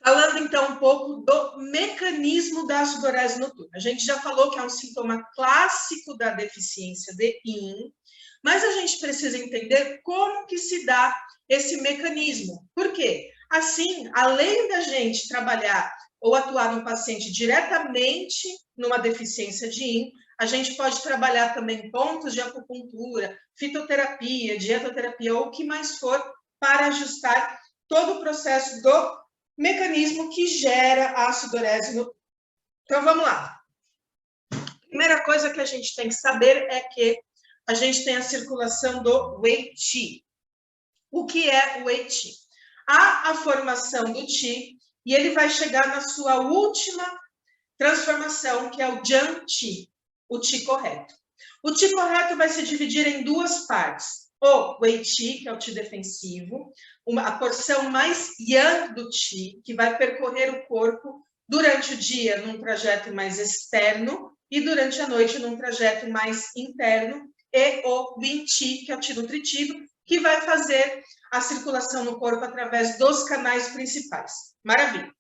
Falando, então, um pouco do mecanismo da sudorese noturna. A gente já falou que é um sintoma clássico da deficiência de Yin, mas a gente precisa entender como que se dá esse mecanismo. Por quê? Assim, além da gente trabalhar ou atuar no paciente diretamente numa deficiência de Yin, a gente pode trabalhar também pontos de acupuntura, fitoterapia, dietoterapia ou o que mais for para ajustar todo o processo do mecanismo que gera a sudorese noturna. Então, vamos lá. Primeira coisa que a gente tem que saber é que a gente tem a circulação do Wei Qi. O que é o Wei Qi? Há a formação do Qi e ele vai chegar na sua última transformação, que é o Jian Qi, o Qi correto. O Qi correto vai se dividir em duas partes. O Wei Qi, que é o Qi defensivo, a porção mais Yang do Qi, que vai percorrer o corpo durante o dia num trajeto mais externo e durante a noite num trajeto mais interno, e o Yin Qi, que é o Qi nutritivo, que vai fazer a circulação no corpo através dos canais principais. Maravilha.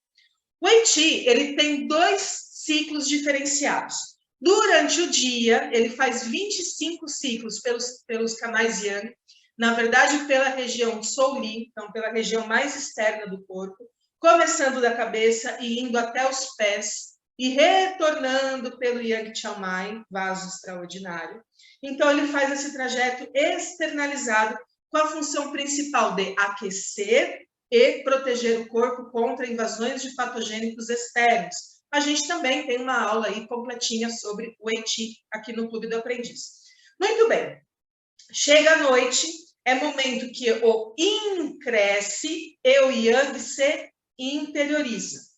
O Wei Qi, ele tem dois ciclos diferenciados. Durante o dia, ele faz 25 ciclos pelos canais Yang, na verdade, pela região Zhou Li, então pela região mais externa do corpo, começando da cabeça e indo até os pés, e retornando pelo Yang Qiaomai, vaso extraordinário. Então, ele faz esse trajeto externalizado com a função principal de aquecer e proteger o corpo contra invasões de patogênicos externos. A gente também tem uma aula aí completinha sobre o Wei Qi aqui no Clube do Aprendiz. Muito bem. Chega a noite, é momento que o Yin cresce e o Yang se interioriza.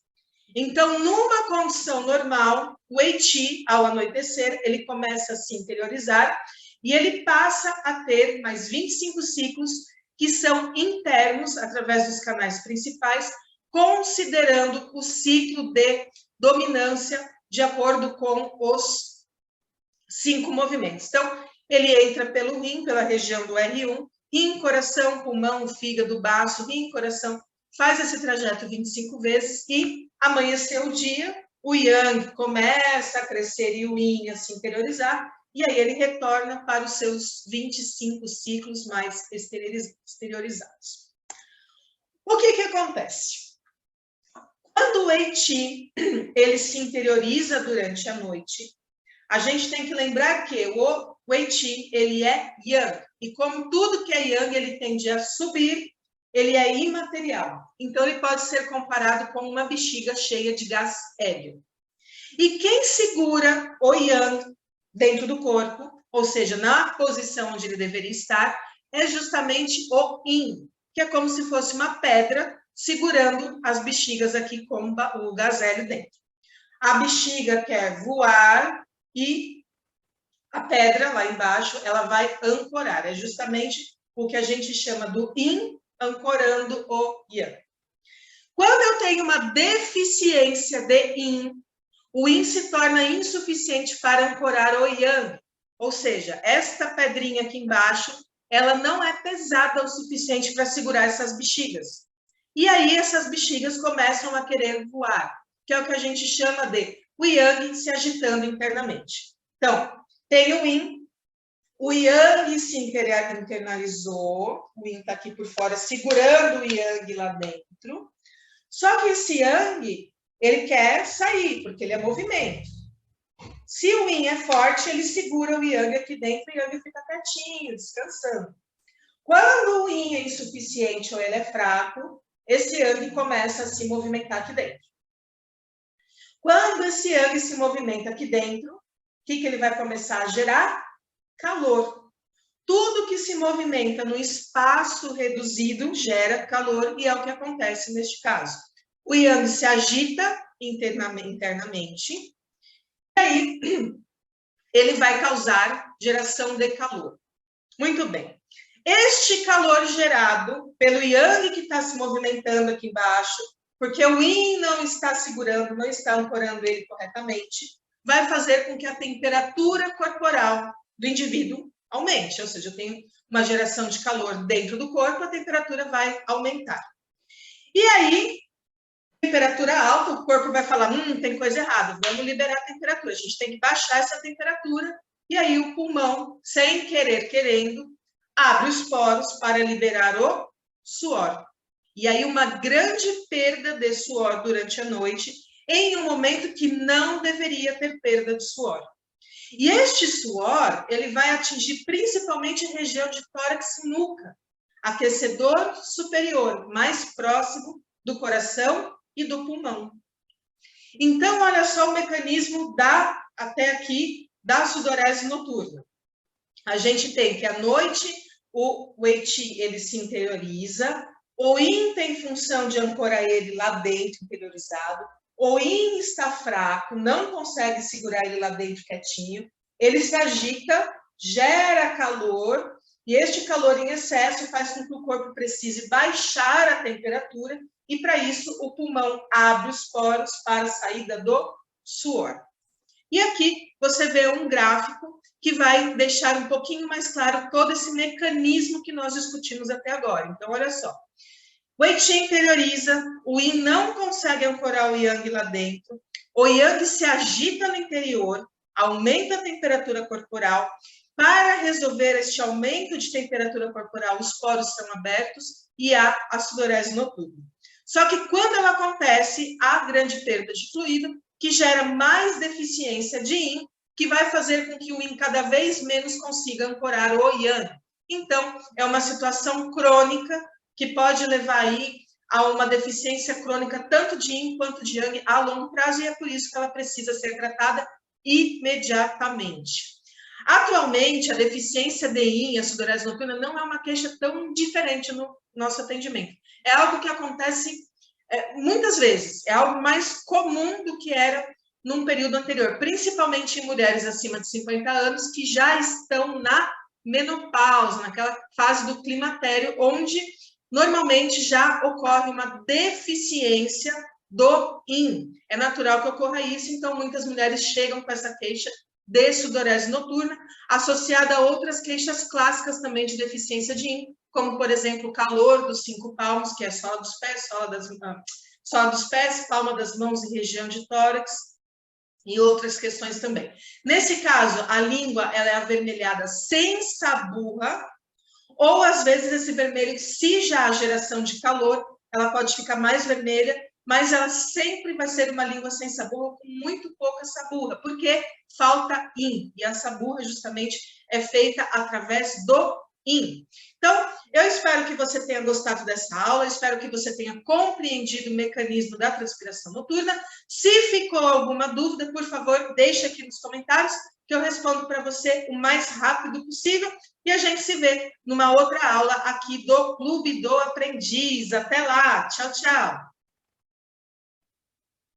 Então, numa condição normal, o Wei Qi, ao anoitecer, ele começa a se interiorizar e ele passa a ter mais 25 ciclos que são internos, através dos canais principais, considerando o ciclo de dominância de acordo com os 5 movimentos. Então, ele entra pelo rim, pela região do R1, rim, coração, pulmão, fígado, baço, rim, coração, faz esse trajeto 25 vezes e amanheceu o dia, o Yang começa a crescer e o Yin a se interiorizar, e aí ele retorna para os seus 25 ciclos mais exteriorizados. O que acontece? Quando o Wei Qi, ele se interioriza durante a noite, a gente tem que lembrar que o Wei Qi, ele é Yang, e como tudo que é Yang, ele tende a subir, ele é imaterial. Então, ele pode ser comparado com uma bexiga cheia de gás hélio. E quem segura o Yang dentro do corpo, ou seja, na posição onde ele deveria estar, é justamente o Yin, que é como se fosse uma pedra segurando as bexigas aqui com o gás hélio dentro. A bexiga quer voar e a pedra lá embaixo, ela vai ancorar. É justamente o que a gente chama do Yin ancorando o Yang. Quando eu tenho uma deficiência de Yin, o Yin se torna insuficiente para ancorar o Yang. Ou seja, esta pedrinha aqui embaixo, ela não é pesada o suficiente para segurar essas bexigas. E aí essas bexigas começam a querer voar, que é o que a gente chama de o Yang se agitando internamente. Então, tem o Yin, o Yang se internalizou, o Yin está aqui por fora segurando o Yang lá dentro, só que esse Yang, ele quer sair, porque ele é movimento. Se o Yin é forte, ele segura o Yang aqui dentro e o Yang fica quietinho, descansando. Quando o Yin é insuficiente ou ele é fraco, esse Yang começa a se movimentar aqui dentro. Quando esse Yang se movimenta aqui dentro, o que ele vai começar a gerar? Calor. Tudo que se movimenta no espaço reduzido gera calor e é o que acontece neste caso. O Yang se agita internamente e aí ele vai causar geração de calor. Muito bem. Este calor gerado pelo Yang que está se movimentando aqui embaixo, porque o Yin não está segurando, não está ancorando ele corretamente, vai fazer com que a temperatura corporal do indivíduo aumente, ou seja, eu tenho uma geração de calor dentro do corpo, a temperatura vai aumentar. E aí, temperatura alta, o corpo vai falar, tem coisa errada, vamos liberar a temperatura. A gente tem que baixar essa temperatura, e aí o pulmão, sem querer, querendo, abre os poros para liberar o suor. E aí uma grande perda de suor durante a noite, em um momento que não deveria ter perda de suor. E este suor, ele vai atingir principalmente a região de tórax e nuca, aquecedor superior, mais próximo do coração e do pulmão. Então, olha só o mecanismo até aqui, da sudorese noturna. A gente tem que à noite o Wei Qi, ele se interioriza, o Yin tem função de ancorar ele lá dentro, interiorizado, o Yin está fraco, não consegue segurar ele lá dentro quietinho, ele se agita, gera calor, e este calor em excesso faz com que o corpo precise baixar a temperatura, e para isso o pulmão abre os poros para a saída do suor. E aqui você vê um gráfico que vai deixar um pouquinho mais claro todo esse mecanismo que nós discutimos até agora. Então, olha só. O Wei Qi interioriza, o Yin não consegue ancorar o Yang lá dentro, o Yang se agita no interior, aumenta a temperatura corporal. Para resolver este aumento de temperatura corporal, os poros são abertos e há a sudorese noturna. Só que quando ela acontece, há grande perda de fluido, que gera mais deficiência de Yin, que vai fazer com que o Yin cada vez menos consiga ancorar o Yang. Então, é uma situação crônica que pode levar aí a uma deficiência crônica tanto de Yin quanto de Yang a longo prazo, e é por isso que ela precisa ser tratada imediatamente. Atualmente, a deficiência de Yin, a sudorese noturna, não é uma queixa tão diferente no nosso atendimento. É algo que acontece muitas vezes, é algo mais comum do que era num período anterior, principalmente em mulheres acima de 50 anos que já estão na menopausa, naquela fase do climatério, onde normalmente já ocorre uma deficiência do Yin. É natural que ocorra isso, então muitas mulheres chegam com essa queixa de sudorese noturna, associada a outras queixas clássicas também de deficiência de Yin, como, por exemplo, o calor dos 5 palmos, que é sola dos pés, palma das mãos e região de tórax, e outras questões também. Nesse caso, a língua ela é avermelhada sem saburra, ou às vezes esse vermelho, se já há geração de calor, ela pode ficar mais vermelha, mas ela sempre vai ser uma língua sem saburra, com muito pouca saburra, porque falta Yin, e a saburra justamente é feita através do Yin. Então, eu espero que você tenha gostado dessa aula, espero que você tenha compreendido o mecanismo da transpiração noturna. Se ficou alguma dúvida, por favor, deixe aqui nos comentários, que eu respondo para você o mais rápido possível, e a gente se vê numa outra aula aqui do Clube do Aprendiz. Até lá, tchau, tchau!